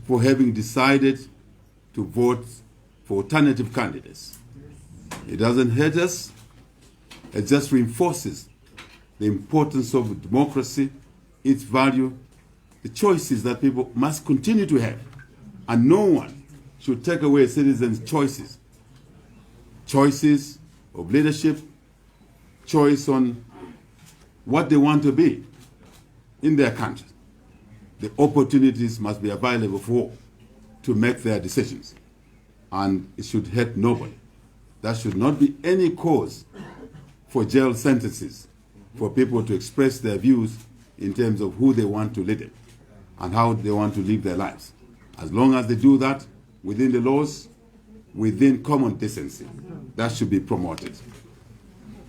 for having decided to vote for alternative candidates. It doesn't hurt us, it just reinforces the importance of democracy, its value, the choices that people must continue to have. And no one should take away citizens' choices. Choices of leadership, choice on what they want to be in their country. The opportunities must be available for all to make their decisions. And it should hurt nobody. There should not be any cause for jail sentences for people to express their views in terms of who they want to lead them and how they want to live their lives. As long as they do that within the laws, within common decency, that should be promoted.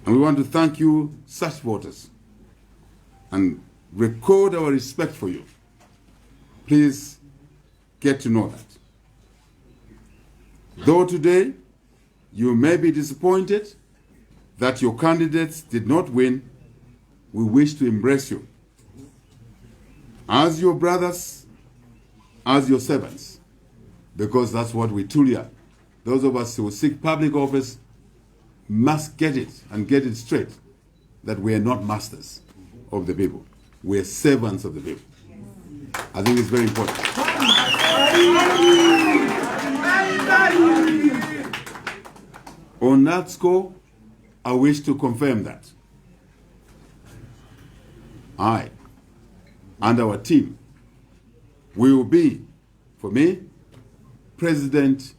And we want to thank you, such voters, and record our respect for you. Please get to know that. Though today you may be disappointed that your candidates did not win, we wish to embrace you as your brothers, as your servants, because that's what we truly are. Those of us who seek public office must get it and get it straight that we are not masters of the people. We are servants of the people. I think it's very important. On that score, I wish to confirm that I and our team will be, for me, president,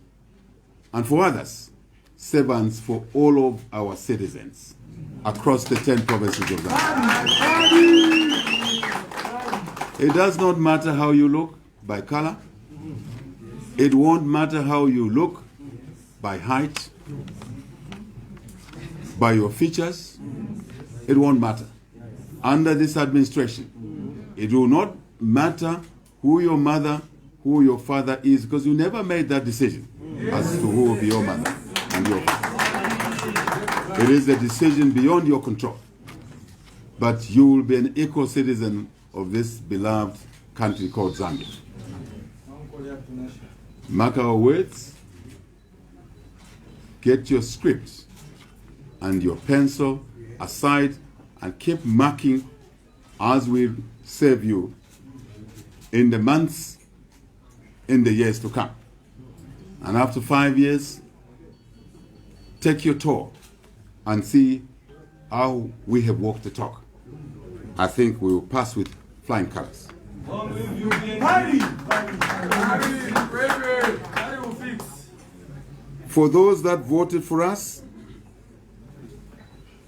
and for others, servants for all of our citizens across the 10 provinces of Zambia. It does not matter how you look by color. It won't matter how you look by height, by your features. It won't matter. Under this administration, it will not matter who your mother, who your father is, because you never made that decision as to who will be your mother and your father. It is a decision beyond your control. But you will be an equal citizen of this beloved country called Zambia. Mark our words, get your script and your pencil aside and keep marking as we serve you in the months, in the years to come. And after 5 years, take your tour and see how we have walked the talk. I think we will pass with flying colors. For those that voted for us,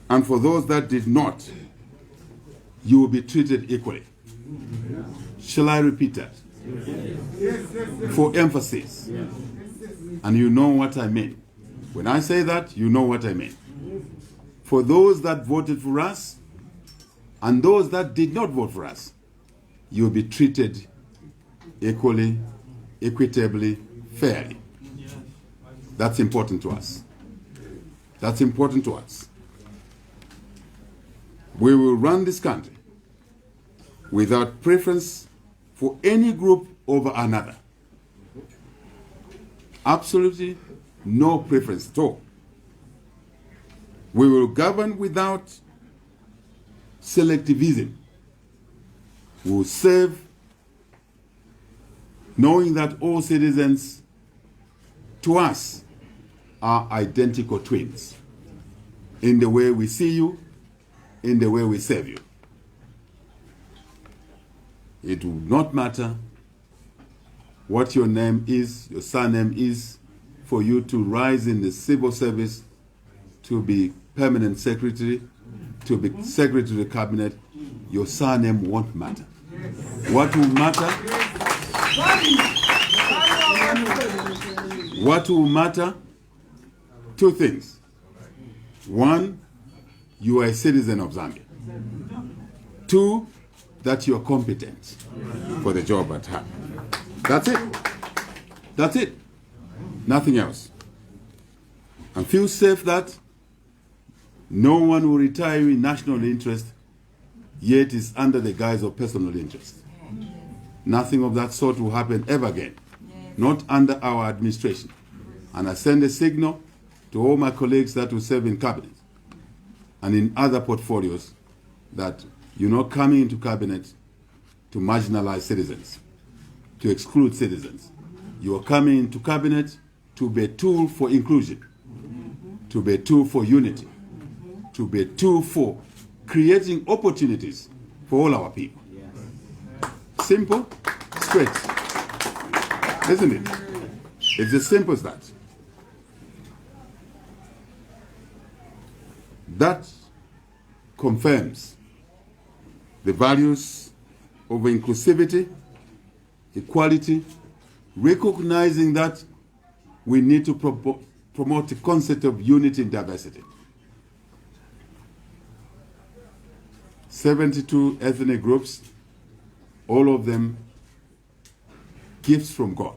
and for those that did not, you will be treated equally. Shall I repeat that? For emphasis. And you know what I mean. When I say that, you know what I mean. For those that voted for us, and those that did not vote for us, you will be treated equally, equitably, fairly. That's important to us. That's important to us. We will run this country without preference for any group over another. Absolutely no preference at all. We will govern without selectivism. We will serve knowing that all citizens to us are identical twins in the way we see you, in the way we serve you. It will not matter what your name is, your surname is, for you to rise in the civil service, to be permanent secretary, to be secretary to the cabinet. Your surname won't matter. What will matter? What will matter? Two things. One, you are a citizen of Zambia. Two, that you are competent for the job at hand. That's it. That's it. Nothing else. And feel safe that no one will retire in national interest, yet is under the guise of personal interest. Nothing of that sort will happen ever again. Not under our administration. And I send a signal to all my colleagues that will serve in cabinet and in other portfolios that you're not coming into cabinet to marginalize citizens, to exclude citizens. You are coming into cabinet to be a tool for inclusion, to be a tool for unity, to be a tool for creating opportunities for all our people. Simple, straight. Isn't it? It's as simple as that. That confirms the values of inclusivity, equality, recognizing that we need to promote the concept of unity and diversity. 72 ethnic groups, all of them gifts from God.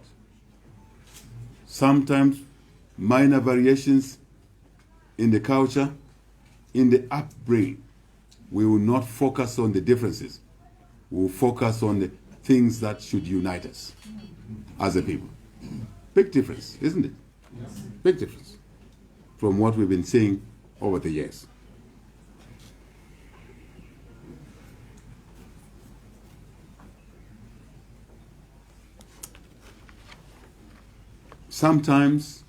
Sometimes minor variations in the culture, in the upbringing. We will not focus on the differences. We will focus on the things that should unite us as a people. Big difference, isn't it? Big difference from what we've been seeing over the years. Sometimes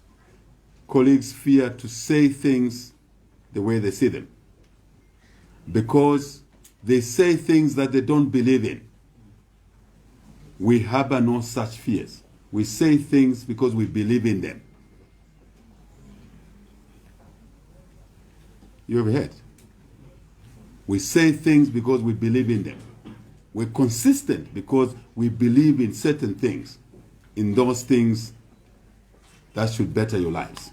colleagues fear to say things the way they see them because they say things that they don't believe in. We harbor no such fears. We say things because we believe in them. You ever heard? We say things because we believe in them. We're consistent because we believe in certain things, in those things that should better your lives.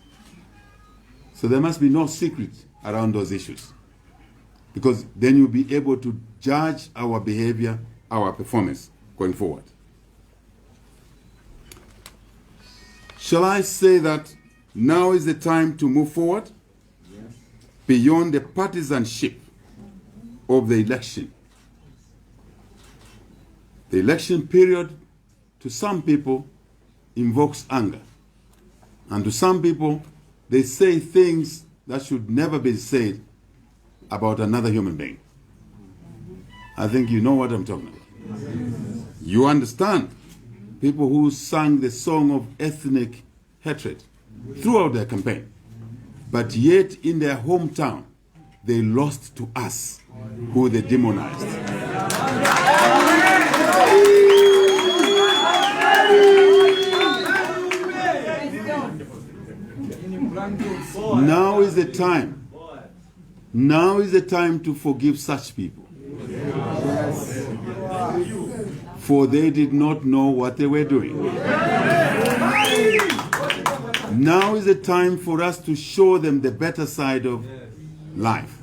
So there must be no secret around those issues, because then you'll be able to judge our behavior, our performance going forward. Shall I say that now is the time to move forward beyond the partisanship of the election? The election period to some people invokes anger. And to some people, they say things that should never be said about another human being. I think you know what I'm talking about. You understand people who sang the song of ethnic hatred throughout their campaign, but yet in their hometown, they lost to us, who they demonized. Now is the time. Now is the time to forgive such people. For they did not know what they were doing. Now is the time for us to show them the better side of life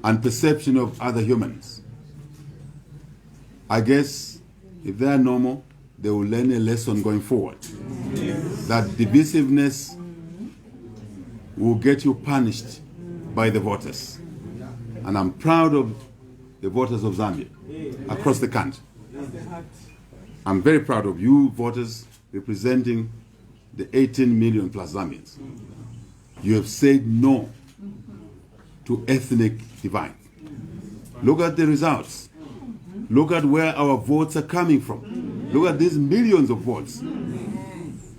and perception of other humans. I guess if they are normal, they will learn a lesson going forward. That divisiveness will get you punished by the voters. And I'm proud of the voters of Zambia across the country. I'm very proud of you voters representing the 18 million plus Zambians. You have said no to ethnic divide. Look at the results. Look at where our votes are coming from. Look at these millions of votes.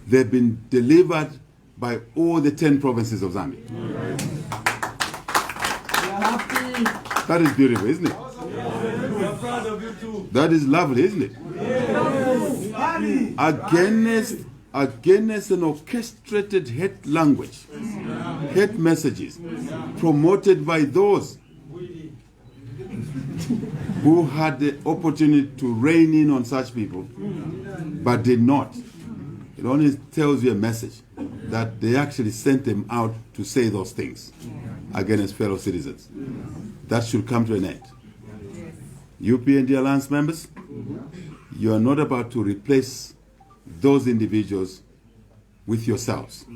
They've been delivered by all the 10 provinces of Zambia. That is beautiful, isn't it? That is lovely, isn't it? Against an orchestrated hate language, hate messages promoted by those who had the opportunity to rein in on such people, but did not. It only tells you a message that they actually sent them out to say those things against fellow citizens. That should come to an end. UPND Alliance members, you are not about to replace those individuals with yourselves.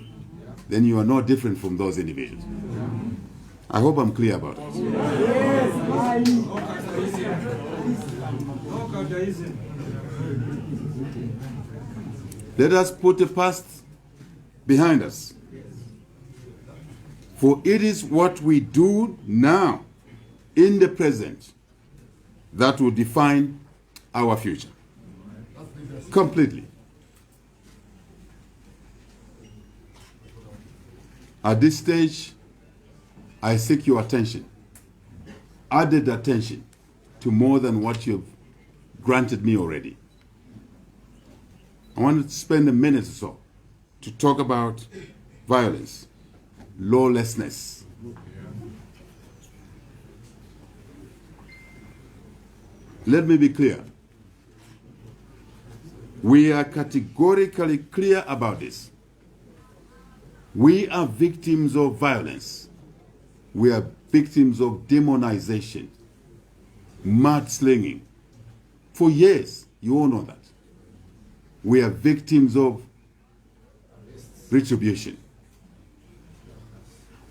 Then you are no different from those individuals. I hope I'm clear about it. Let us put the past behind us. For it is what we do now, in the present, that will define our future. Completely. At this stage, I seek your attention, added attention to more than what you've granted me already. I want to spend a minute or so to talk about violence, lawlessness. Let me be clear. We are categorically clear about this. We are victims of violence. We are victims of demonization, mudslinging. For years, you all know that. We are victims of retribution.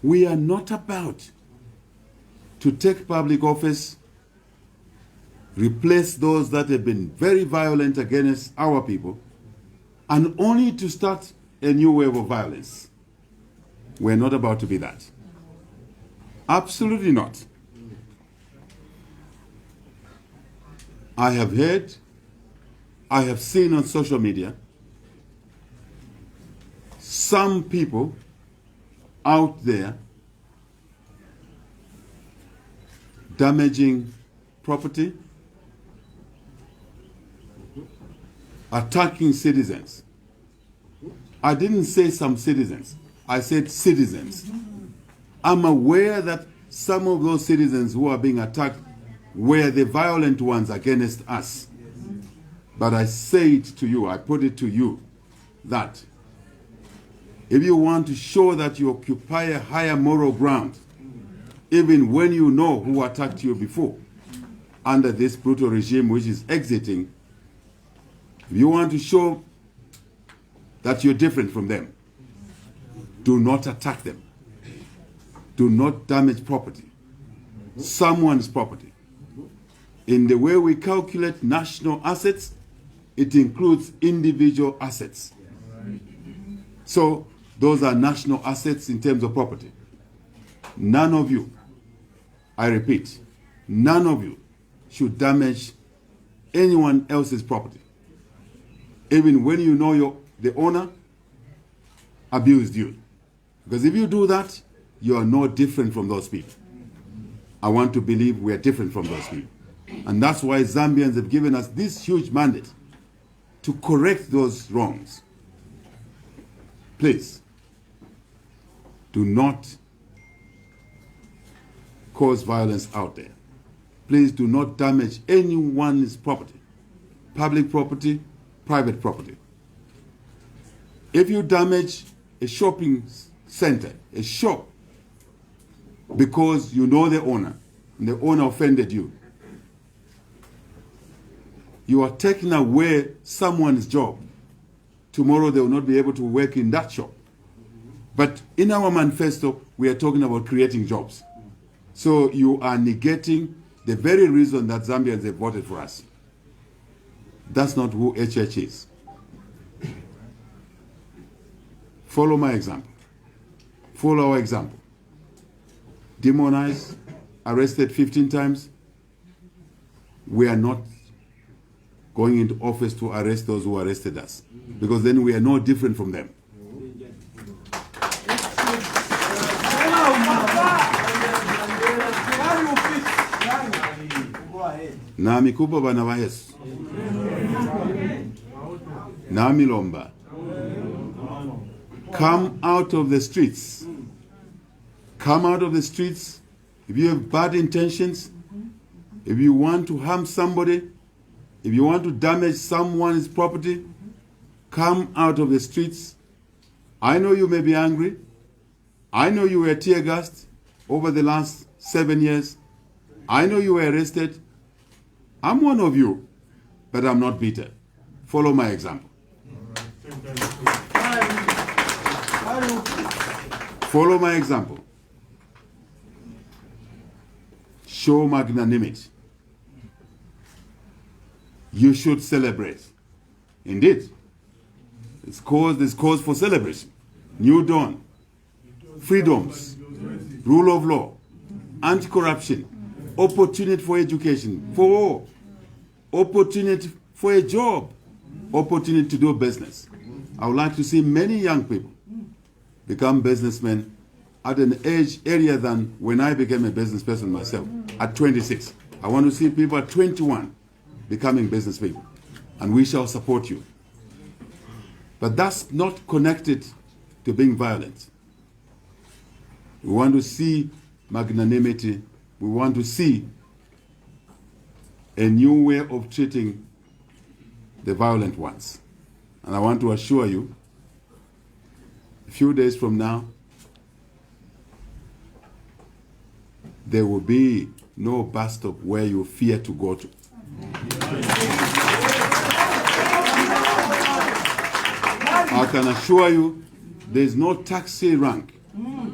We are not about to take public office, replace those that have been very violent against our people, and only to start a new wave of violence. We're not about to be that. Absolutely not. I have heard, I have seen on social media, some people out there damaging property, attacking citizens. I didn't say some citizens, I said citizens. I'm aware that some of those citizens who are being attacked were the violent ones against us. But I say it to you, I put it to you, that if you want to show that you occupy a higher moral ground, even when you know who attacked you before, under this brutal regime which is exiting, if you want to show that you're different from them, do not attack them. Do not damage property, someone's property. In the way we calculate national assets, it includes individual assets. So those are national assets in terms of property. None of you, I repeat, none of you should damage anyone else's property. Even when you know the owner abused you. Because if you do that, you are no different from those people. I want to believe we are different from those people. And that's why Zambians have given us this huge mandate to correct those wrongs. Please, do not cause violence out there. Please do not damage anyone's property, public property, private property. If you damage a shopping center, a shop, because you know the owner, and the owner offended you, you are taking away someone's job. Tomorrow they will not be able to work in that shop. But in our manifesto, we are talking about creating jobs. So you are negating the very reason that Zambians have voted for us. That's not who HH is. Follow my example. Follow our example. Demonized, arrested 15 times. We are not going into office to arrest those who arrested us, because then we are no different from them. Nami kupa bana vahesu. Nami lomba. Come out of the streets. Come out of the streets. If you have bad intentions, if you want to harm somebody, if you want to damage someone's property, come out of the streets. I know you may be angry. I know you were tear-gassed over the last 7 years. I know you were arrested. I'm one of you, but I'm not bitter. Follow my example. Follow my example. Show magnanimity. You should celebrate. Indeed. There's cause for celebration. New dawn, freedoms, rule of law, anti-corruption, opportunity for education, for all, opportunity for a job, opportunity to do business. I would like to see many young people become businessmen at an age earlier than when I became a business person myself, at 26. I want to see people at 21 becoming business people, and we shall support you. But that's not connected to being violent. We want to see magnanimity. We want to see a new way of treating the violent ones. And I want to assure you, a few days from now, there will be no bus stop where you fear to go to. I can assure you, there's no taxi rank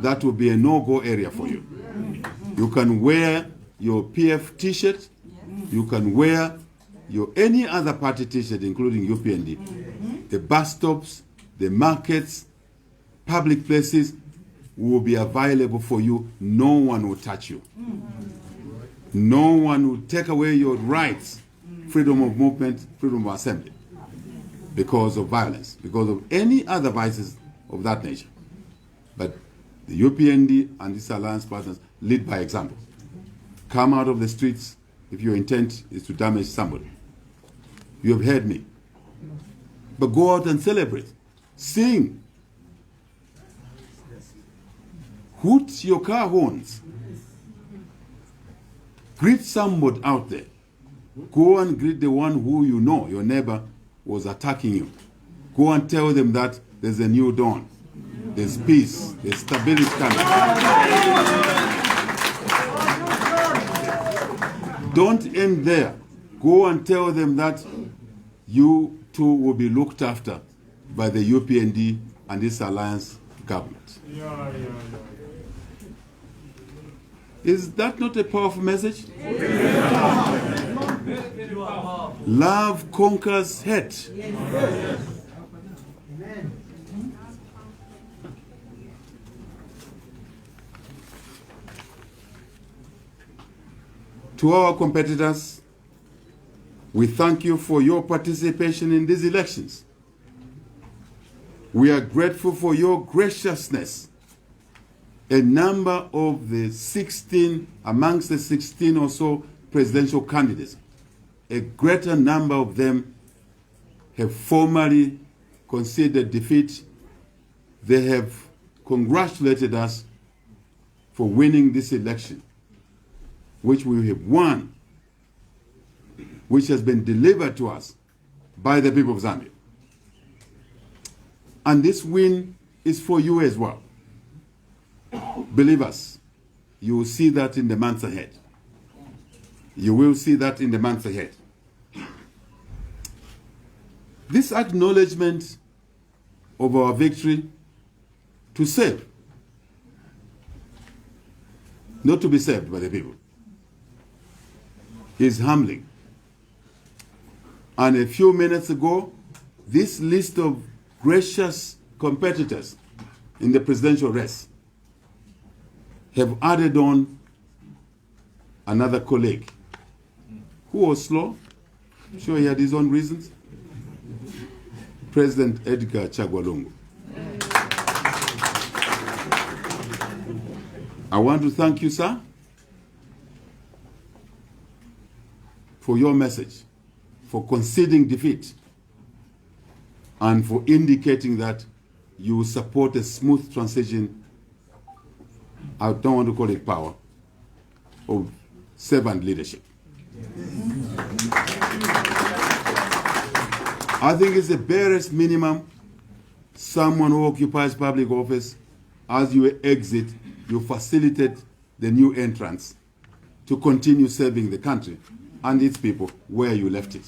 that will be a no-go area for you. You can wear your PF t-shirt, you can wear your any other party t-shirt, including UPND. The bus stops, the markets, public places will be available for you. No one will touch you. No one will take away your rights, freedom of movement, freedom of assembly, because of violence, because of any other vices of that nature. But the UPND and its alliance partners lead by example. Come out of the streets if your intent is to damage somebody. You have heard me. But go out and celebrate. Sing. Hoot your car horns. Greet somebody out there. Go and greet the one who you know, your neighbor, was attacking you. Go and tell them that there's a new dawn. There's peace. There's stability coming. Don't end there. Go and tell them that you too will be looked after by the UPND and this alliance government. Is that not a powerful message? Love conquers hate. To our competitors, we thank you for your participation in these elections. We are grateful for your graciousness. A number of the 16, amongst the 16 or so presidential candidates, a greater number of them have formally conceded defeat. They have congratulated us for winning this election, which we have won, which has been delivered to us by the people of Zambia. And this win is for you as well. Believe us, you will see that in the months ahead. You will see that in the months ahead. This acknowledgement of our victory to save, not to be saved by the people, is humbling. And a few minutes ago, this list of gracious competitors in the presidential race have added on another colleague who was slow. I'm sure he had his own reasons. President Edgar Chagwa. I want to thank you, sir, for your message, for conceding defeat, and for indicating that you support a smooth transition. I don't want to call it power, of servant leadership. I think it's the barest minimum. Someone who occupies public office, as you exit, you facilitate the new entrants to continue serving the country and its people where you left it.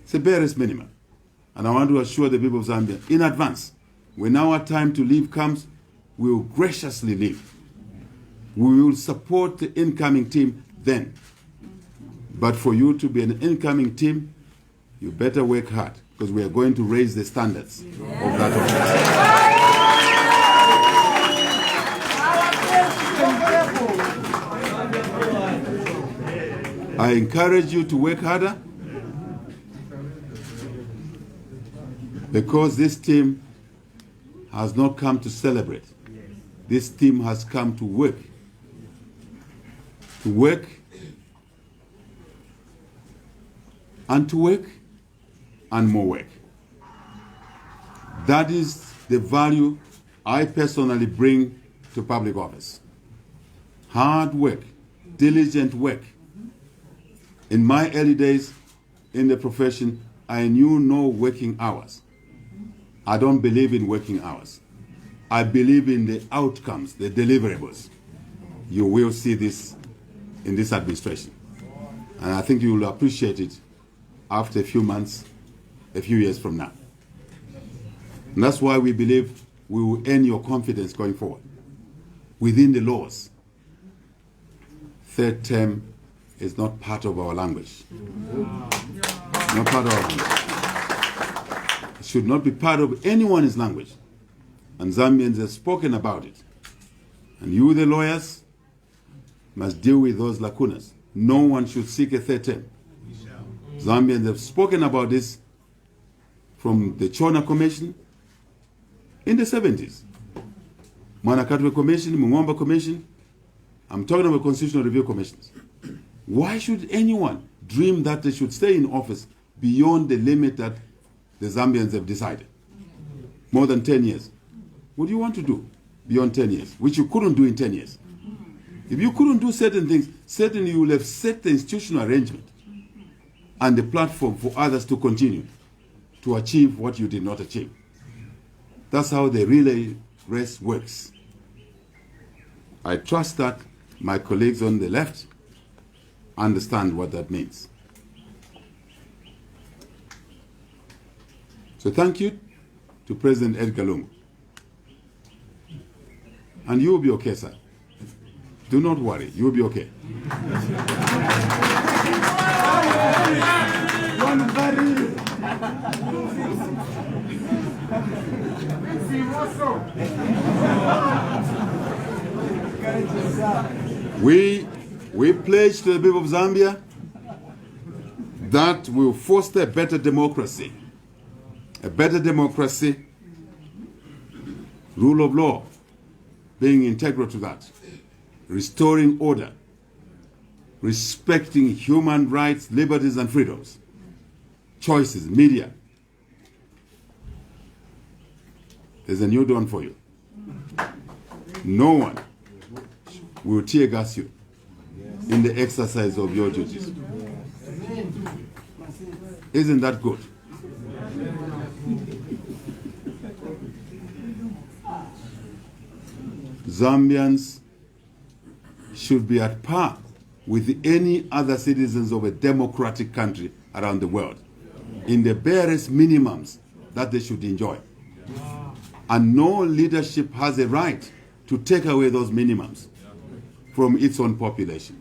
It's the barest minimum. And I want to assure the people of Zambia in advance, when our time to leave comes, we will graciously leave. We will support the incoming team then. But for you to be an incoming team, you better work hard. because we are going to raise the standards of that office. I encourage you to work harder, because this team has not come to celebrate. This team has come to work. To work and to work and more work. That is the value I personally bring to public office. Hard work, diligent work. In my early days in the profession, I knew no working hours. I don't believe in working hours. I believe in the outcomes, the deliverables. You will see this in this administration. And I think you will appreciate it after a few months, a few years from now. And that's why we believe we will earn your confidence going forward. Within the laws, third term is not part of our language. Not part of our language. It should not be part of anyone's language. And Zambians have spoken about it. And you, the lawyers, must deal with those lacunas. No one should seek a third term. Zambians have spoken about this from the Chona Commission in the 70s. Manakatwe Commission, Mungomba Commission. I'm talking about Constitutional Review Commissions. Why should anyone dream that they should stay in office beyond the limit that the Zambians have decided? More than 10 years. What do you want to do beyond 10 years, which you couldn't do in 10 years? If you couldn't do certain things, certainly you will have set the institutional arrangement and the platform for others to continue to achieve what you did not achieve. That's how the relay race works. I trust that my colleagues on the left understand what that means. So thank you to President Edgar Lungu. And you will be okay, sir. Do not worry, you will be okay. We pledge to the people of Zambia that we will foster a better democracy. A better democracy, rule of law being integral to that, restoring order, respecting human rights, liberties and freedoms, choices, media. There's a new dawn for you. No one will tear gas you in the exercise of your duties. Isn't that good? Zambians should be at par with any other citizens of a democratic country around the world in the barest minimums that they should enjoy. And no leadership has a right to take away those minimums from its own population.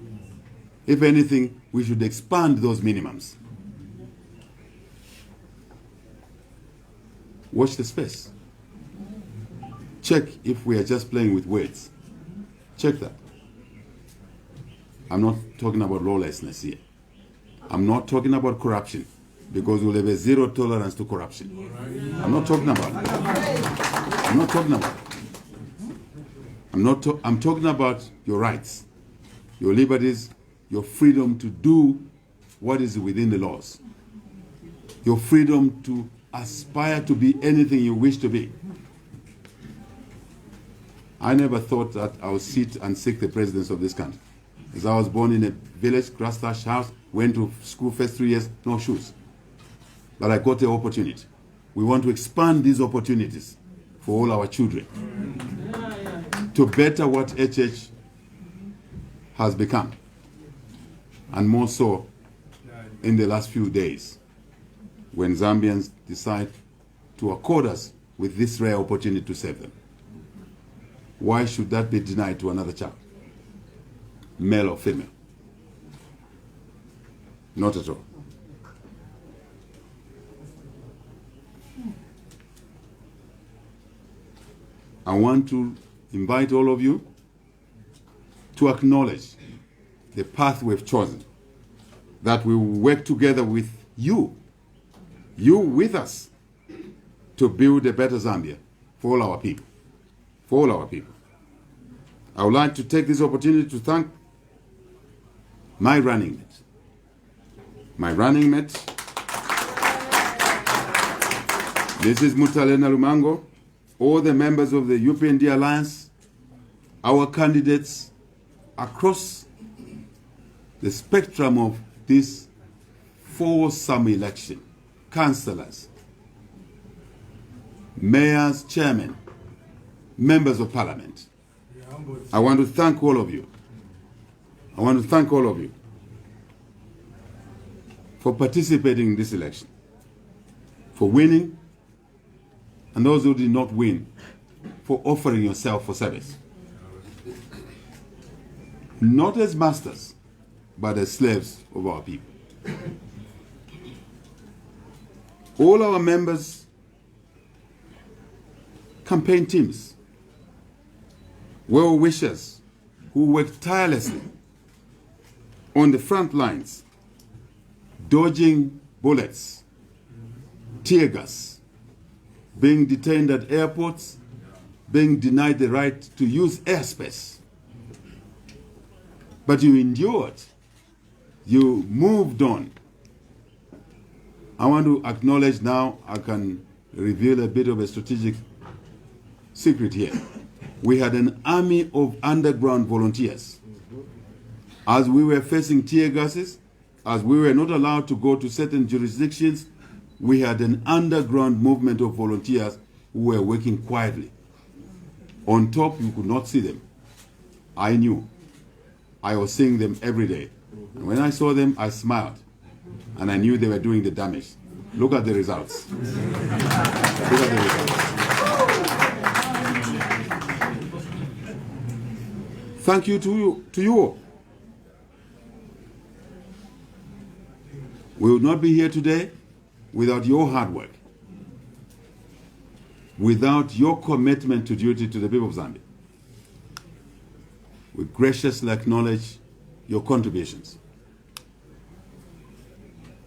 If anything, we should expand those minimums. Watch the space. Check if we are just playing with words. Check that. I'm not talking about lawlessness here. I'm not talking about corruption, because we'll have a zero tolerance to corruption. I'm not talking about it. I'm not talking about it. I'm talking about your rights, your liberties, your freedom to do what is within the laws, your freedom to aspire to be anything you wish to be. I never thought that I would sit and seek the presidency of this country. As I was born in a village, grass-thatched house, went to school first 3 years, no shoes. But I got the opportunity. We want to expand these opportunities for all our children to better what HH has become. And more so in the last few days, when Zambians decide to accord us with this rare opportunity to save them. Why should that be denied to another child? Male or female? Not at all. I want to invite all of you to acknowledge the path we've chosen, that we will work together with you with us, to build a better Zambia for all our people. For all our people. I would like to take this opportunity to thank my running mate. My running mate, this is Mutalena Lumango, all the members of the UPND Alliance, our candidates across the spectrum of this four-sum election, councillors, mayors, chairmen, members of parliament. I want to thank all of you. I want to thank all of you for participating in this election, for winning, and those who did not win, for offering yourself for service. Not as masters, but as slaves of our people. All our members, campaign teams, well-wishers who worked tirelessly on the front lines, dodging bullets, tear gas, being detained at airports, being denied the right to use airspace. But you endured. You moved on. I want to acknowledge now, I can reveal a bit of a strategic secret here. We had an army of underground volunteers. As we were facing tear gases, as we were not allowed to go to certain jurisdictions, we had an underground movement of volunteers who were working quietly. On top, you could not see them. I knew. I was seeing them every day. And when I saw them, I smiled. And I knew they were doing the damage. Look at the results. Look at the results. Thank you to you all. We would not be here today without your hard work, without your commitment to duty to the people of Zambia. We graciously acknowledge your contributions.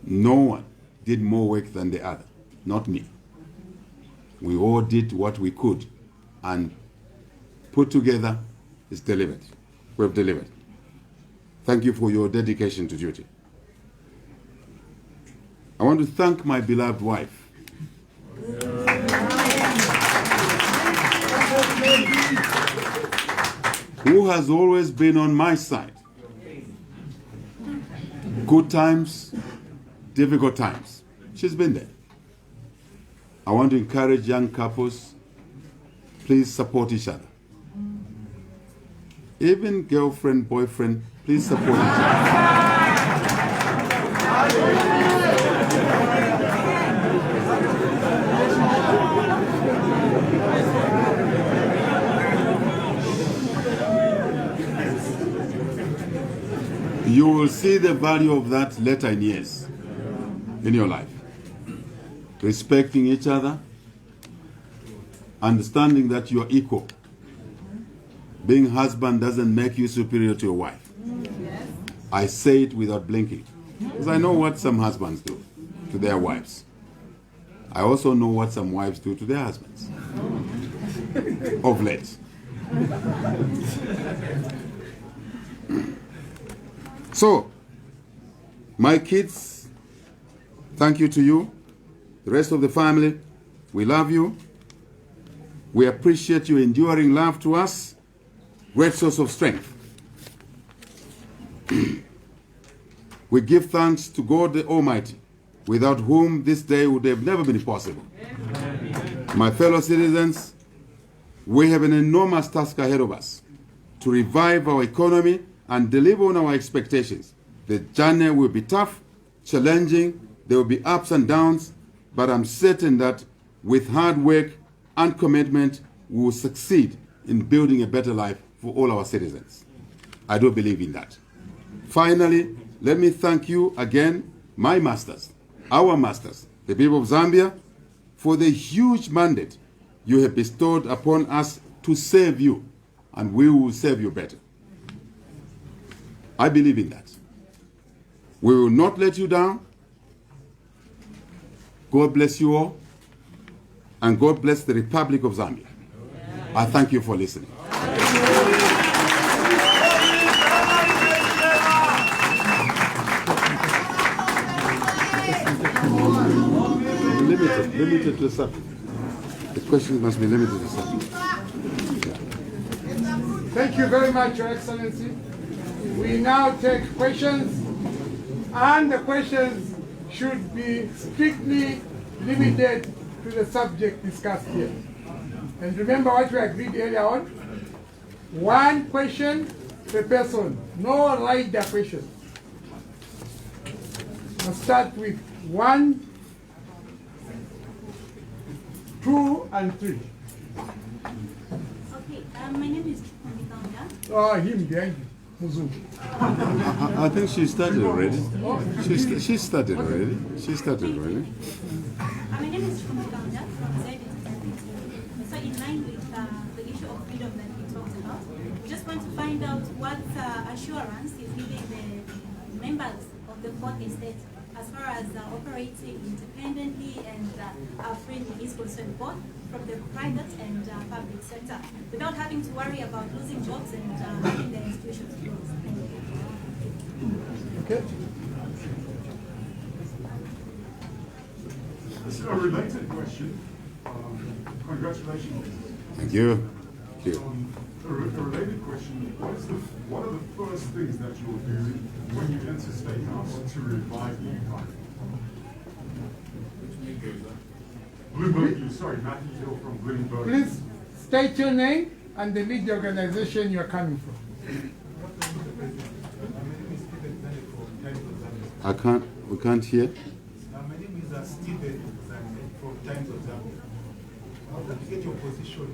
No one did more work than the other, not me. We all did what we could, and put together is delivered. We have delivered. Thank you for your dedication to duty. I want to thank my beloved wife. Who has always been on my side. Good times, difficult times. She's been there. I want to encourage young couples, please support each other. Even girlfriend, boyfriend, please support each other. You will see the value of that later in years in your life. Respecting each other, understanding that you are equal. Being husband doesn't make you superior to your wife. I say it without blinking, because I know what some husbands do to their wives. I also know what some wives do to their husbands of late. So, my kids, thank you to you. The rest of the family, we love you. We appreciate your enduring love to us. Great source of strength. We give thanks to God the Almighty, without whom this day would have never been possible. My fellow citizens, we have an enormous task ahead of us to revive our economy and deliver on our expectations. The journey will be tough, challenging, there will be ups and downs, but I'm certain that with hard work and commitment, we will succeed in building a better life for all our citizens. I do believe in that. Finally, let me thank you again, my masters, our masters, the people of Zambia, for the huge mandate you have bestowed upon us to serve you, and we will serve you better. I believe in that. We will not let you down. God bless you all, and God bless the Republic of Zambia. I thank you for listening. Limited to the subject. The questions must be limited to the subject. Thank you very much, Your Excellency. We now take questions, and the questions should be strictly limited to the subject discussed here. And remember what we agreed earlier on? One question per person, no rider question. We'll start with 1, 2, and 3. Okay, my name is Hakainde. Oh, him behind you. Muzungu. I think she started already. She started already. She started already. My name is Hakainde from znbc. So in line with the issue of freedom that we talked about, we just want to find out what assurance is giving the members of the fourth estate as far as operating independently and freely is concerned, both from the private and public sector, without having to worry about losing jobs and having the institutions closed. Okay. A related question. Congratulations. Thank you. Thank you. A related question. What are the first things that you'll do when you enter State House to revive the economy? Bloomberg News. Sorry, Matthew Hill from Bloomberg. Please state your name and the lead organization you are coming from. We can't hear. My name is Stephen from Times of Zambia. I would like to get your position on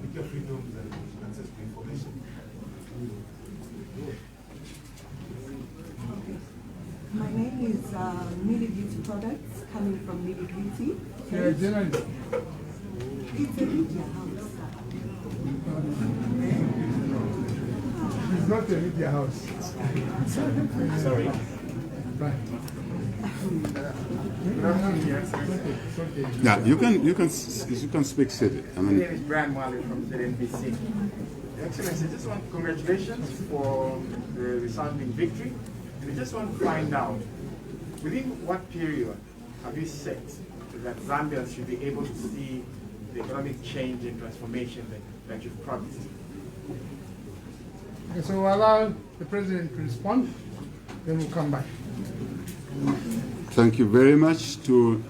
media freedoms and access to information. My name is Millie Beauty Products, coming from Millie Beauty. You're a journalist. It's a media house. It's not a media house. Sorry. Right. Yeah, you can speak city. I My mean, name is Brian Marley from znbc. Your Excellency, I just want congratulations for the resounding victory. And I just want to find out, within what period have you set that Zambians should be able to see the economic change and transformation that you've promised? Okay, so we'll allow the President to respond, then we'll come back. thank you very much to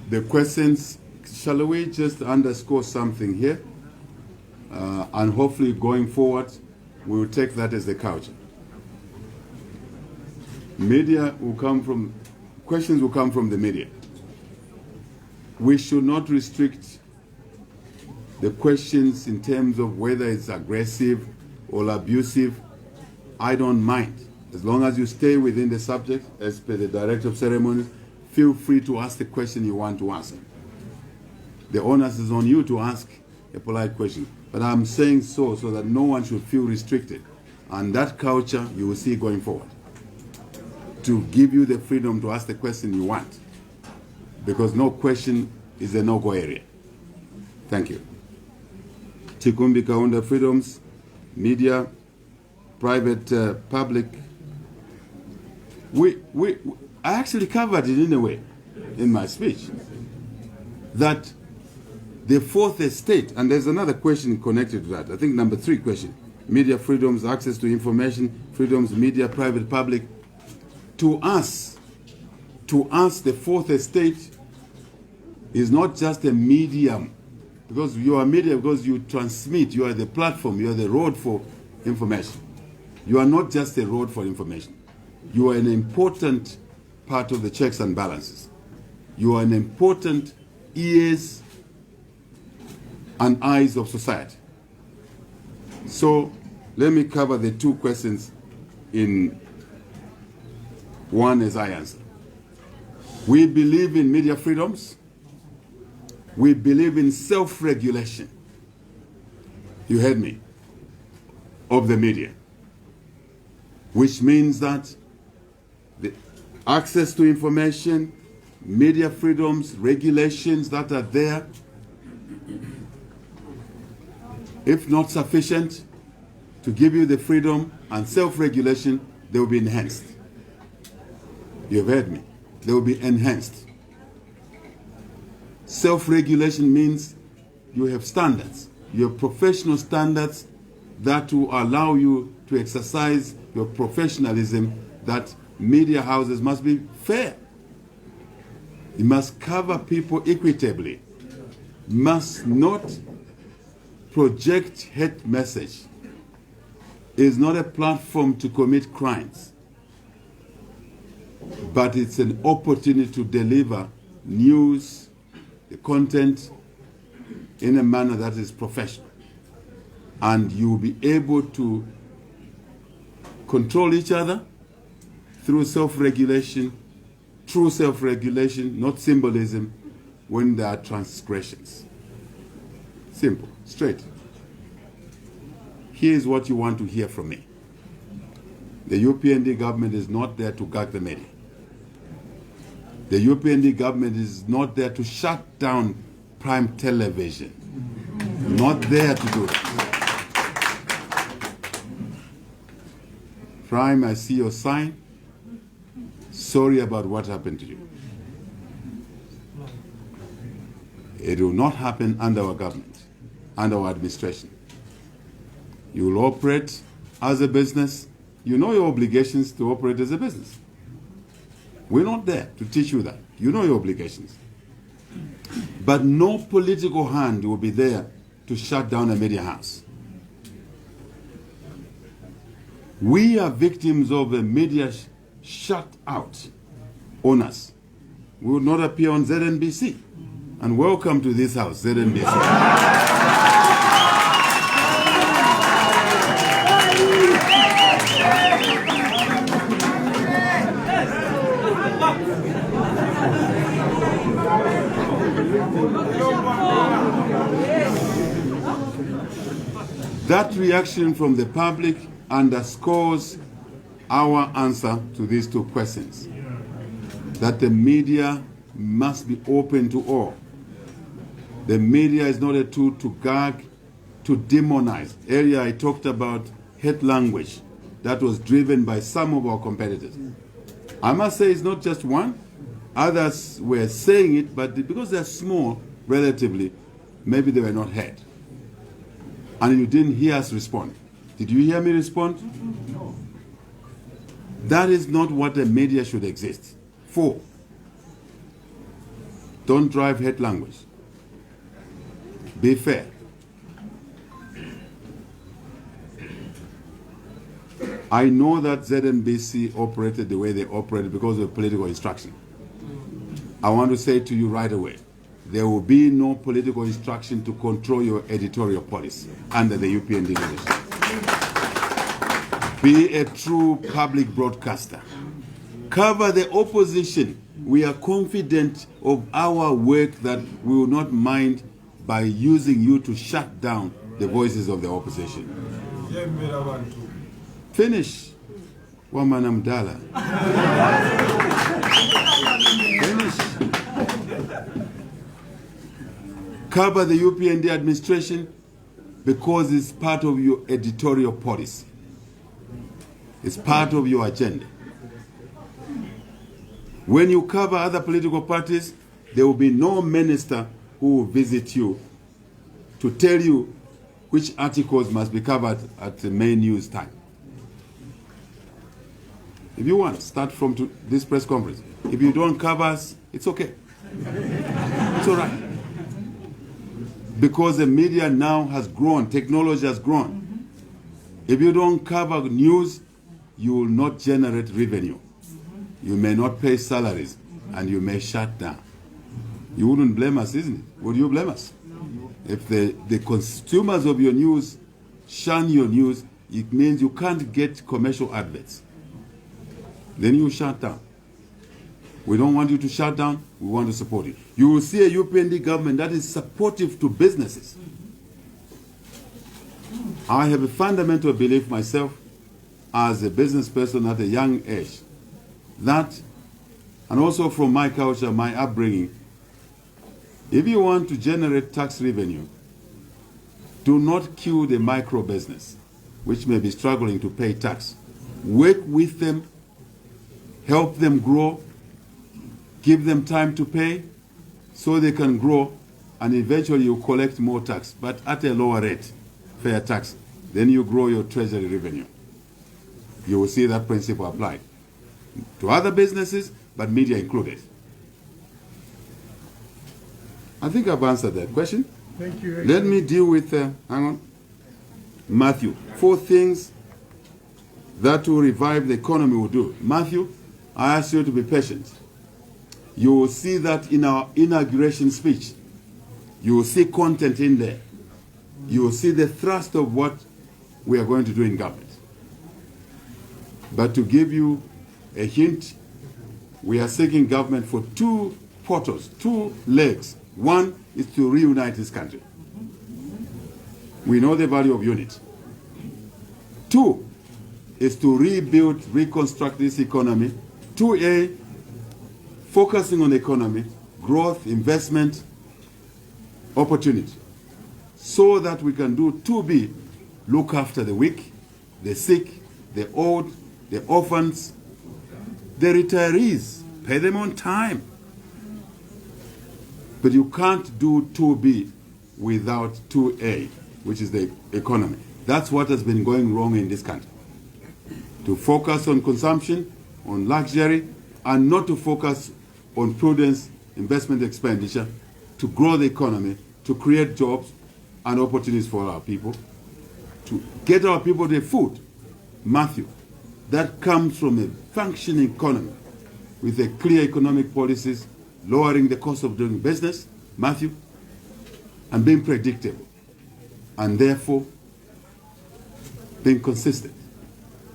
the questions. Shall we just underscore something here? And hopefully going forward, we will take that as the culture. Questions will come from the media. We should not restrict the questions in terms of whether it's aggressive or abusive. I don't mind. As long as you stay within the subject, as per the Director of Ceremonies, feel free to ask the question you want to ask. The onus is on you to ask a polite question. But I'm saying so that no one should feel restricted. And that culture you will see going forward, to give you the freedom to ask the question you want. Because no question is a no-go area. Thank you. Chikumbi Kaunda freedoms, media, private, public. I actually covered it in a way in my speech, that the fourth estate, and there's another question connected to that. I think number 3 question, media freedoms, access to information, freedoms, media, private, public. To us, the fourth estate is not just a medium, because you are media, because you transmit, you are the platform, you are the road for information. You are not just a road for information. You are an important part of the checks and balances. You are an important ears and eyes of society. So let me cover the 2 questions in one as I answer. We believe in media freedoms. We believe in self-regulation. You heard me. Of the media. Which means that the access to information, media freedoms, regulations that are there, if not sufficient to give you the freedom and self-regulation, they will be enhanced. You've heard me. They will be enhanced. Self-regulation means you have standards. You have professional standards that will allow you to exercise your professionalism, that media houses must be fair. You must cover people equitably. Must not project hate message. It is not a platform to commit crimes, but it's an opportunity to deliver news, the content, in a manner that is professional. And you will be able to control each other through self-regulation, true self-regulation, not symbolism, when there are transgressions. Simple, straight. Here's what you want to hear from me. The UPND government is not there to gag the media. The UPND government is not there to shut down prime television. Not there to do it. Prime, I see your sign. Sorry about what happened to you. It will not happen under our government, under our administration. You will operate as a business. You know your obligations to operate as a business. We're not there to teach you that. You know your obligations. But no political hand will be there to shut down a media house. We are victims of a media shut out on us. We will not appear on znbc. And welcome to this house, znbc. That reaction from the public underscores our answer to these two questions. That the media must be open to all. The media is not a tool to gag, to demonize. Earlier I talked about hate language that was driven by some of our competitors. I must say it's not just one. Others were saying it, but because they're small, relatively, maybe they were not heard. And you didn't hear us respond. Did you hear me respond? No. That is not what the media should exist for. Don't drive hate language. Be fair. I know that znbc operated the way they operated because of political instruction. I want to say to you right away, there will be no political instruction to control your editorial policy under the UPND leadership. Be a true public broadcaster. Cover the opposition. We are confident of our work that we will not mind by using you to shut down the voices of the opposition. Finish. Wamana Mdala. Finish. Cover the UPND administration because it's part of your editorial policy. It's part of your agenda. When you cover other political parties, there will be no minister who will visit you to tell you which articles must be covered at the main news time. If you want, start from this press conference. If you don't cover us, it's okay. It's all right. Because the media now has grown, technology has grown. If you don't cover news, you will not generate revenue. You may not pay salaries, and you may shut down. You wouldn't blame us, isn't it? Would you blame us? If the consumers of your news shun your news, it means you can't get commercial adverts. Then you shut down. We don't want you to shut down. We want to support you. You will see a UPND government that is supportive to businesses. I have a fundamental belief myself as a business person at a young age that, and also from my culture, my upbringing, if you want to generate tax revenue, do not kill the micro business, which may be struggling to pay tax. Work with them, help them grow, give them time to pay so they can grow, and eventually you collect more tax, but at a lower rate, fair tax. Then you grow your treasury revenue. You will see that principle applied to other businesses, but media included. I think I've answered that question. Thank you. Let me deal with, hang on, Matthew. 4 things that will revive the economy will do. Matthew, I ask you to be patient. You will see that in our inauguration speech. You will see content in there. You will see the thrust of what we are going to do in government. But to give you a hint, we are seeking government for 2 portals, 2 legs. One is to reunite this country. We know the value of unity. 2 is to rebuild, reconstruct this economy. 2A, focusing on the economy, growth, investment, opportunity, so that we can do 2B, look after the weak, the sick, the old, the orphans, the retirees, pay them on time. But you can't do 2B without 2A, which is the economy. That's what has been going wrong in this country. To focus on consumption, on luxury, and not to focus on prudence, investment expenditure, to grow the economy, to create jobs and opportunities for our people, to get our people their food. Matthew, that comes from a functioning economy with a clear economic policies, lowering the cost of doing business, Matthew, and being predictable, and therefore being consistent.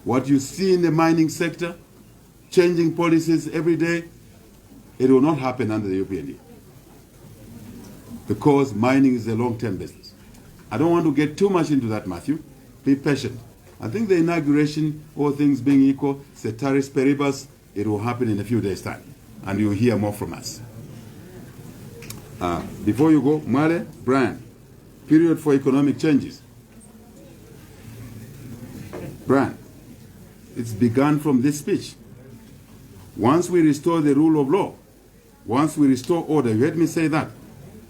What you see in the mining sector, changing policies every day, it will not happen under the UPND, because mining is a long-term business. I don't want to get too much into that, Matthew. Be patient. I think the inauguration, all things being equal, ceteris paribus, it will happen in a few days' time, and you'll hear more from us. Before you go, Male, Brian, period for economic changes. Brian, it's begun from this speech. Once we restore the rule of law, once we restore order, you heard me say that,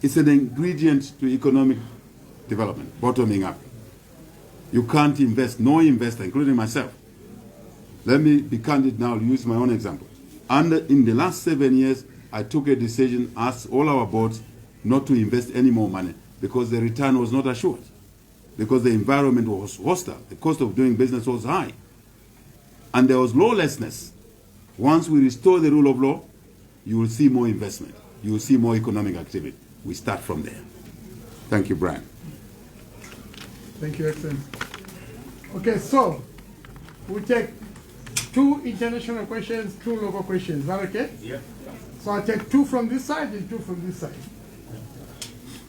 it's an ingredient to economic development, bottoming up. You can't invest, no investor, including myself. Let me be candid now, use my own example. In the last 7 years, I took a decision, asked all our boards not to invest any more money because the return was not assured, because the environment was hostile, the cost of doing business was high, and there was lawlessness. Once we restore the rule of law, you will see more investment. You will see more economic activity. We start from there. Thank you, Brian. Thank you, Excellent. Okay, so we'll take 2 international questions, 2 local questions. Is that okay? Yeah. So I'll take 2 from this side and 2 from this side.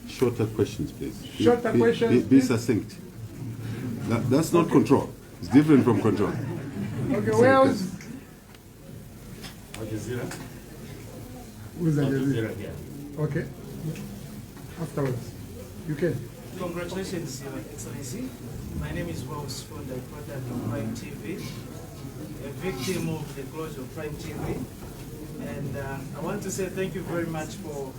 Shorter questions, please. Shorter questions, Be please. succinct. That's not control. It's different from control. Okay, where's Al Jazeera? who's Al that? Jazeera, yeah. Okay. Afterwards. You can. Congratulations, Your Excellency. My name is Rose from the product of Prime TV, a victim of the closure of Prime TV. And I want to say thank you very much for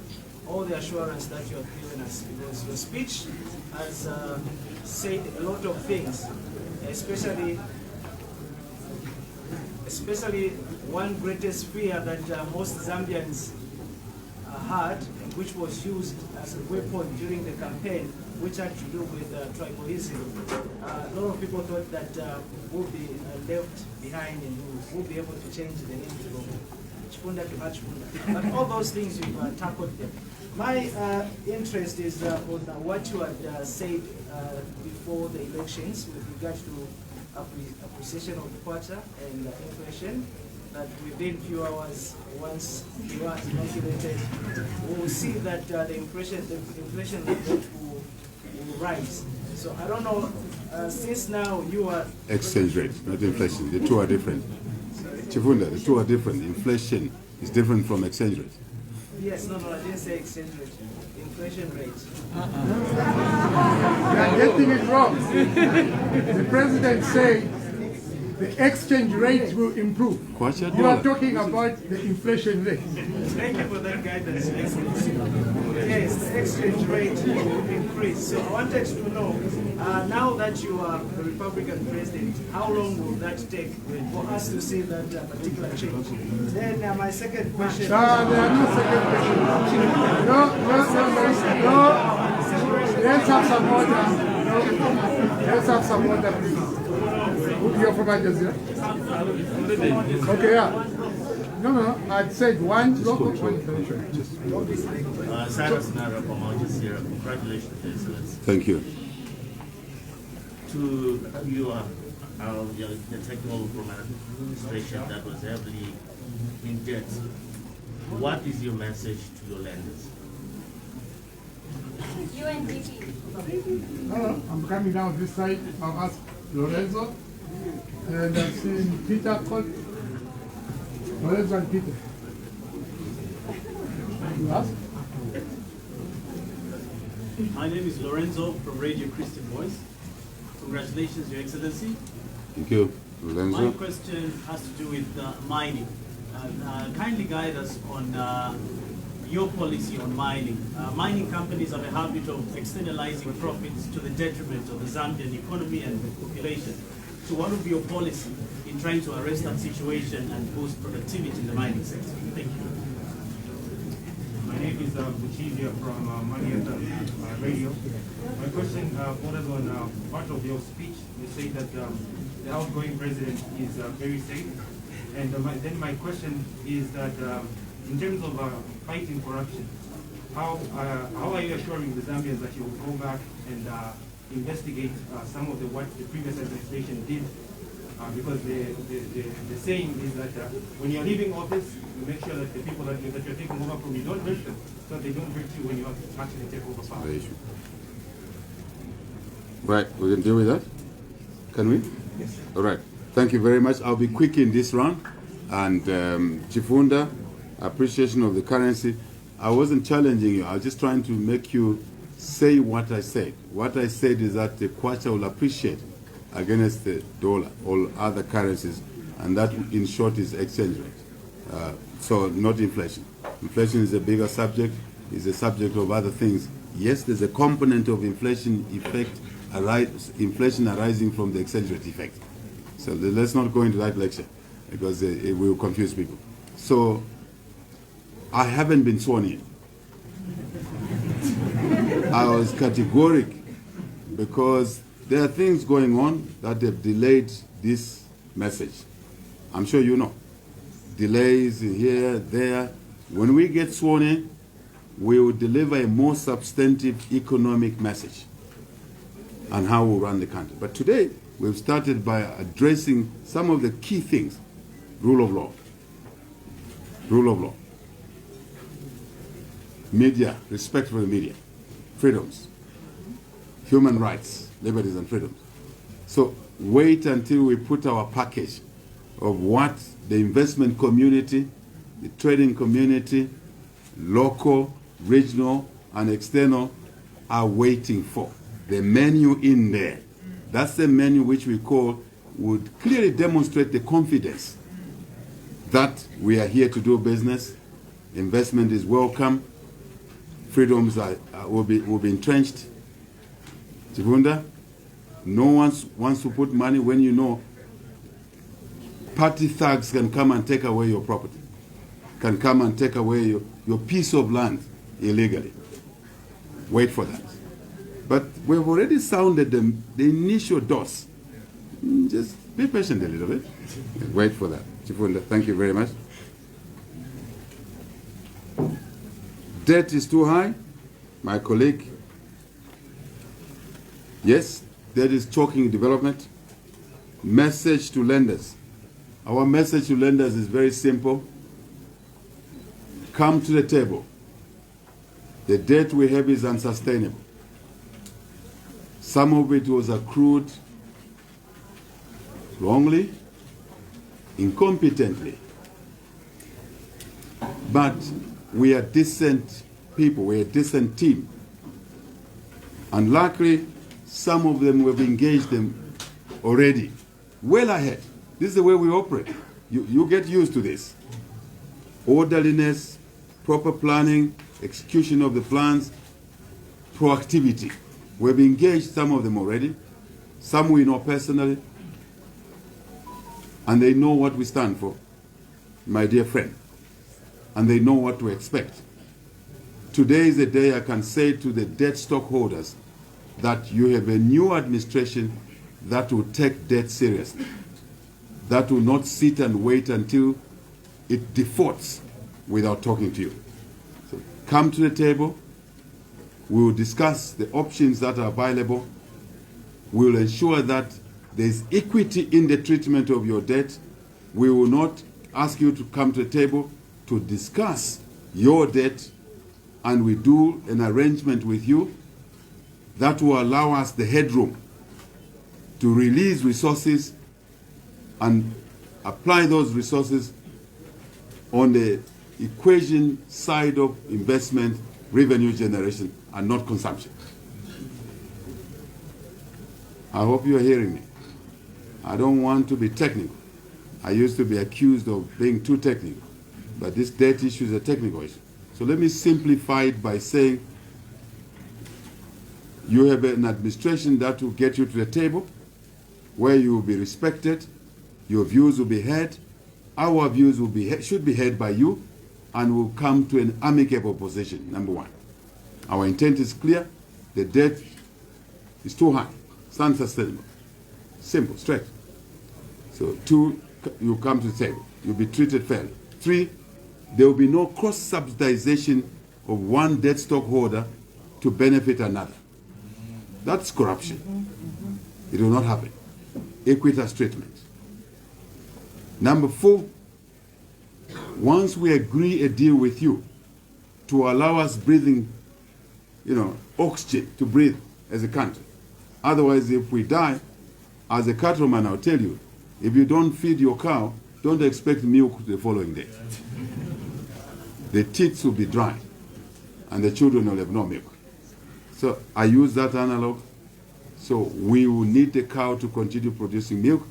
all the assurance that you have given us, because your speech has said a lot of things, especially one greatest fear that most Zambians had, and which was used as a weapon during the campaign, which had to do with tribalism. A lot of people thought that we'll be left behind and we'll be able to change the name from Chipunda to Hachipunda. But all those things, you've tackled them. My interest is on what you had said before the elections with regard to appreciation of the kwacha and inflation. that within few hours, once you are inoculated, we will see that the inflation rate will rise. So I don't know, since now you are... Exchange rate, not inflation. The two are different. Chifunda, the two are different. Inflation is different from exchange rate. Yes, no, I didn't say exchange rate. Inflation rate. You are getting it wrong. The president said the exchange rate will improve. You are talking about the inflation rate. Thank you for that guidance. Yes, the exchange rate will increase. So I wanted to know, now that you are the Republican president, how long will that take for us to see that particular change? Then my second question. No, there are no second questions. No. Let's have some order. No. Let's have some order, please. You're from Al Jazeera? Okay, yeah. No, I said one local, one international. Cyrus Nara from Al Jazeera. Congratulations, Your Excellency. Thank you. To you, the technical from administration that was heavily in debt, what is your message to your lenders? UNDP. No, I'm coming down this side. I'll ask Lorenzo. And I've seen Peter called. Lorenzo and Peter. You ask? My name is Lorenzo from Radio Christian Voice. Congratulations, Your Excellency. Thank you, Lorenzo. My question has to do with mining. Kindly guide us on your policy on mining. Mining companies have a habit of externalizing profits to the detriment of the Zambian economy and the population. So what would be your policy in trying to arrest that situation and boost productivity in the mining sector? Thank you. My name is Buchizia from Maniata Radio. My question borders on part of your speech. You say that the outgoing president is very safe. And then my question is that in terms of fighting corruption, how are you assuring the Zambians that you will go back and investigate some of what the previous administration did? Because the saying is that when you're leaving office, you make sure that the people that you're taking over from, you don't hurt them, so they don't hurt you when you actually take over power. Right, we can deal with that? Can we? Yes. All right. Thank you very much. I'll be quick in this round. And Chifunda, appreciation of the currency. I wasn't challenging you. I was just trying to make you say what I said. What I said is that the kwacha will appreciate against the dollar, all other currencies, and that in short is exchange rate. So not inflation. Inflation is a bigger subject, is a subject of other things. Yes, there's a component of inflation effect, inflation arising from the exchange rate effect. So let's not go into that lecture because it will confuse people. So I haven't been sworn in. I was categoric because there are things going on that have delayed this message. I'm sure you know. Delays here, there. When we get sworn in, we will deliver a more substantive economic message on how we run the country. But today, we've started by addressing some of the key things. Rule of law. Rule of law. Media, respect for the media. Freedoms. Human rights, liberties and freedoms. So wait until we put our package of what the investment community, the trading community, local, regional, and external are waiting for. The menu in there. That's the menu which we call would clearly demonstrate the confidence that we are here to do business. Investment is welcome. Freedoms will be entrenched. Chifunda, no one wants to put money when you know party thugs can come and take away your property, can come and take away your piece of land illegally. Wait for that. But we've already sounded the initial dose. Just be patient a little bit. Wait for that. Chifunda, thank you very much. Debt is too high. My colleague, yes, that is choking development. Message to lenders. Our message to lenders is very simple. Come to the table. The debt we have is unsustainable. Some of it was accrued wrongly, incompetently. But we are decent people, we're a decent team. And luckily, some of them we've engaged them already, well ahead. This is the way we operate. You get used to this. Orderliness, proper planning, execution of the plans, proactivity. We've engaged some of them already. Some we know personally. And they know what we stand for, my dear friend. And they know what to expect. Today is the day I can say to the debt stockholders that you have a new administration that will take debt seriously, that will not sit and wait until it defaults without talking to you. So come to the table. We will discuss the options that are available. We will ensure that there is equity in the treatment of your debt. We will not ask you to come to the table to discuss your debt, and we do an arrangement with you that will allow us the headroom to release resources and apply those resources on the equation side of investment, revenue generation, and not consumption. I hope you are hearing me. I don't want to be technical. I used to be accused of being too technical, but this debt issue is a technical issue. So let me simplify it by saying you have an administration that will get you to the table where you will be respected, your views will be heard, our views will be should be heard by you, and will come to an amicable position, number one. Our intent is clear. The debt is too high. It's unsustainable. Simple, straight. So two, you come to the table. You'll be treated fairly. Three, there will be no cross-subsidization of one debt stockholder to benefit another. That's corruption. It will not happen. Equitable treatment. Number four, once we agree a deal with you to allow us breathing, oxygen to breathe as a country. Otherwise, if we die, as a cattleman, I'll tell you, if you don't feed your cow, don't expect milk the following day. The teats will be dry, and the children will have no milk. So I use that analog. So we will need the cow to continue producing milk.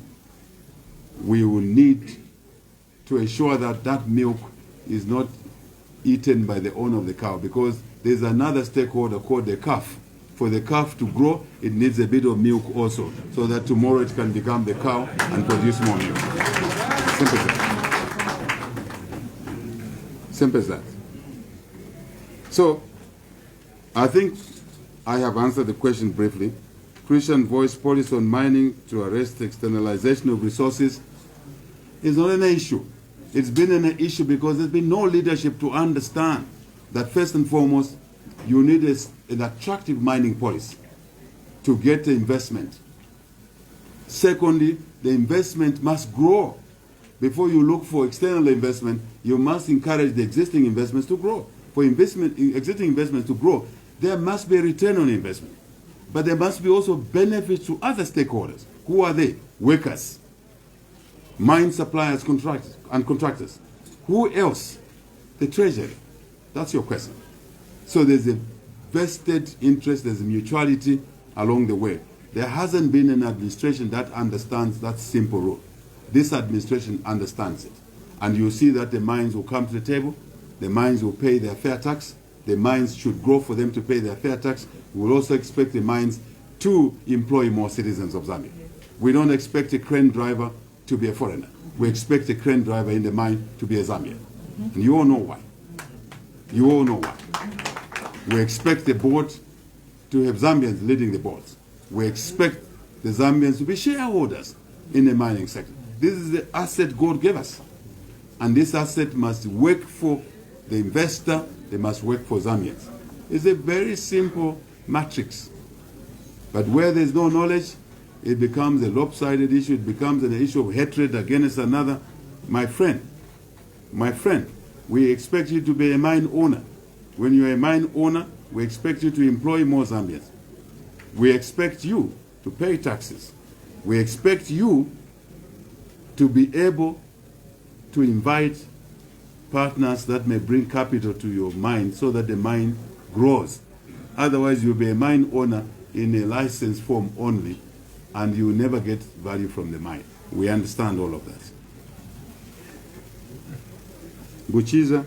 We will need to ensure that that milk is not eaten by the owner of the cow, because there's another stakeholder called the calf. For the calf to grow, it needs a bit of milk also, so that tomorrow it can become the cow and produce more milk. Simple as that. Simple as that. So, I think I have answered the question briefly. Christian voice policy on mining to arrest externalization of resources is not an issue. It's been an issue because there's been no leadership to understand that first and foremost, you need an attractive mining policy to get the investment. Secondly, the investment must grow. Before you look for external investment, you must encourage the existing investments to grow. For existing investments to grow, there must be a return on investment. But there must be also benefits to other stakeholders. Who are they? Workers, mine suppliers, contractors. Who else? The Treasury. That's your question. So there's a vested interest, there's a mutuality along the way. There hasn't been an administration that understands that simple rule. This administration understands it. And you see that the mines will come to the table, the mines will pay their fair tax, the mines should grow for them to pay their fair tax. We will also expect the mines to employ more citizens of Zambia. We don't expect a crane driver to be a foreigner. We expect a crane driver in the mine to be a Zambian. And you all know why. You all know why. We expect the board to have Zambians leading the boards. We expect the Zambians to be shareholders in the mining sector. This is the asset God gave us. And this asset must work for the investor, they must work for Zambians. It's a very simple matrix. But where there's no knowledge, it becomes a lopsided issue, it becomes an issue of hatred against another. My friend, we expect you to be a mine owner. When you're a mine owner, we expect you to employ more Zambians. We expect you to pay taxes. We expect you to be able to invite partners that may bring capital to your mine so that the mine grows. Otherwise, you'll be a mine owner in a license form only, and you will never get value from the mine. We understand all of that. Buchiza,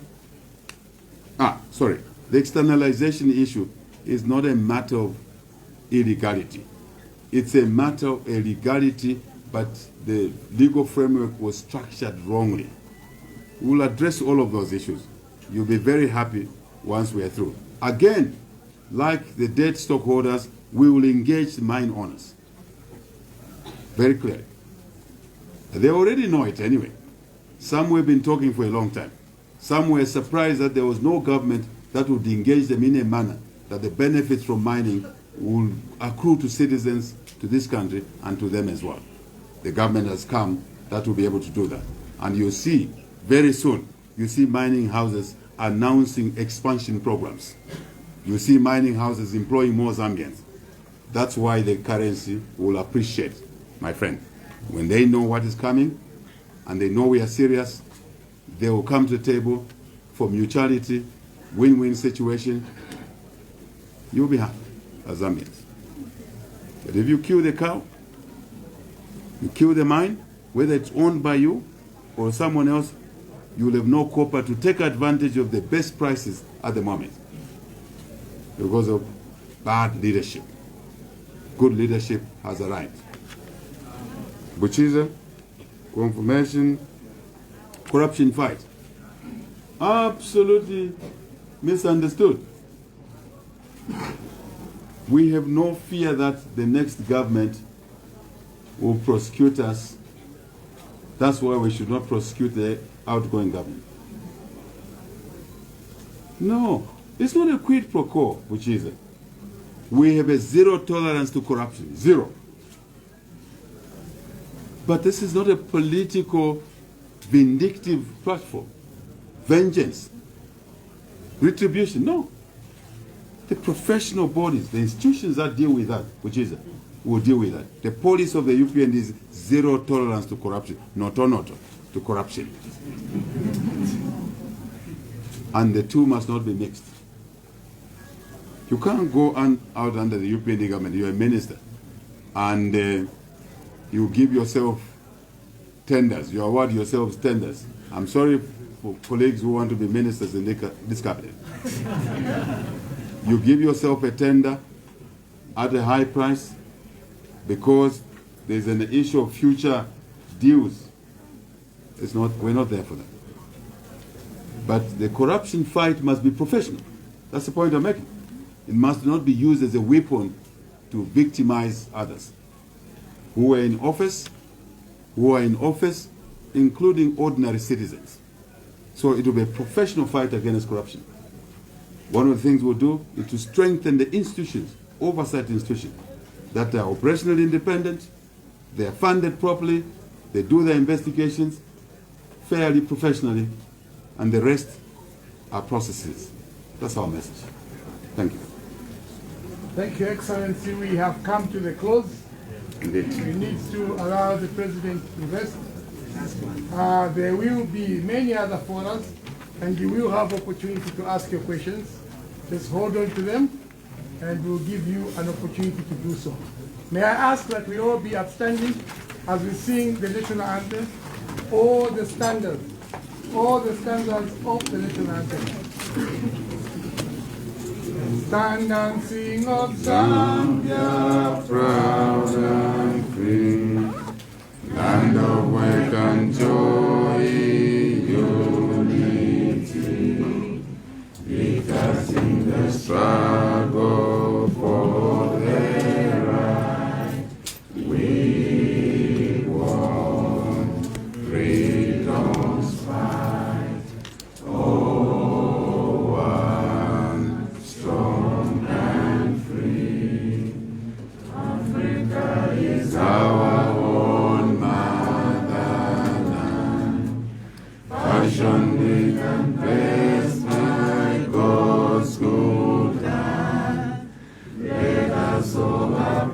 the externalization issue is not a matter of illegality. It's a matter of illegality, but the legal framework was structured wrongly. We'll address all of those issues. You'll be very happy once we are through. Again, like the debt stockholders, we will engage the mine owners. Very clearly. They already know it anyway. Some we've been talking for a long time. Some were surprised that there was no government that would engage them in a manner that the benefits from mining will accrue to citizens, to this country, and to them as well. The government has come that will be able to do that. And you'll see, very soon, you see mining houses announcing expansion programs. You see mining houses employing more Zambians. That's why the currency will appreciate, my friend. When they know what is coming, and they know we are serious, they will come to the table for mutuality, win-win situation. You'll be happy as Zambians. But if you kill the cow, you kill the mine, whether it's owned by you or someone else, you will have no copper to take advantage of the best prices at the moment because of bad leadership. Good leadership has arrived. Buchiza, confirmation, corruption fight. Absolutely misunderstood. We have no fear that the next government will prosecute us. That's why we should not prosecute the outgoing government. No, it's not a quid pro quo, which is it. We have a zero tolerance to corruption, zero. But this is not a political, vindictive platform. Vengeance, retribution, no. The professional bodies, the institutions that deal with that, which is it, will deal with that. The policy of the UPN is zero tolerance to corruption, not to corruption. And the two must not be mixed. You can't go out under the UPN government, you're a minister, and you give yourself tenders, you award yourselves tenders. I'm sorry for colleagues who want to be ministers in this cabinet. You give yourself a tender at a high price because there's an issue of future deals. We're not there for that. But the corruption fight must be professional. That's the point I'm making. It must not be used as a weapon to victimize others who are in office, including ordinary citizens. So it will be a professional fight against corruption. One of the things we'll do is to strengthen the institutions, oversight institutions, that are operationally independent, they are funded properly, they do their investigations fairly, professionally, and the rest are processes. That's our message. Thank you. Thank you, Excellency. We have come to the close. Indeed. We need to allow the President to rest. There will be many other forums, and you will have opportunity to ask your questions. Just hold on to them, and we'll give you an opportunity to do so. May I ask that we all be upstanding as we sing the national anthem, all the standards of the national anthem. Stand and sing of Zambia, proud and free, land of work and joy, unity, because in the struggle for the right, we won freedom's fight. Oh, one strong and free, Africa is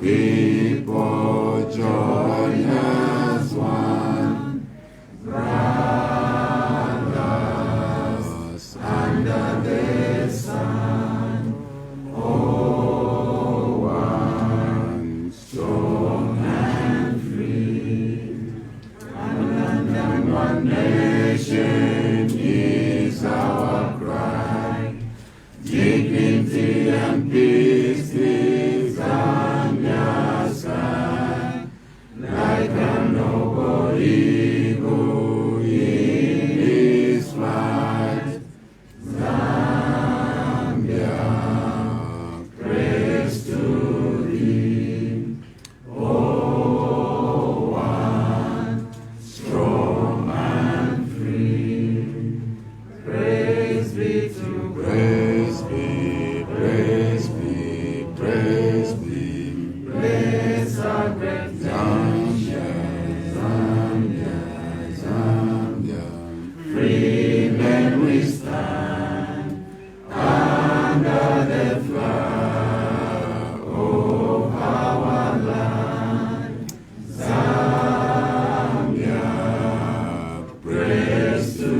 people join as one, brothers under the sun, oh, one strong and free, and one nation is our cry, dignity and peace is Zambia's sky, like a noble eagle in his flight. Zambia, praise to thee, oh, one strong and free. Praise be to praise be, praise be, praise be. Praise our great Zambia, Zambia, Zambia. Free men we stand under the flag of our land. Zambia, praise to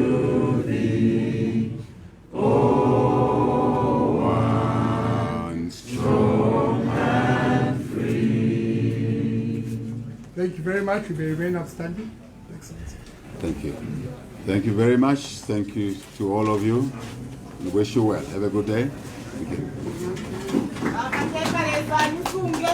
thee, oh, one strong and free. Thank you very much. You may remain outstanding. Excellency. Thank you. Thank you very much. Thank you to all of you. We wish you well. Have a good day. Thank you.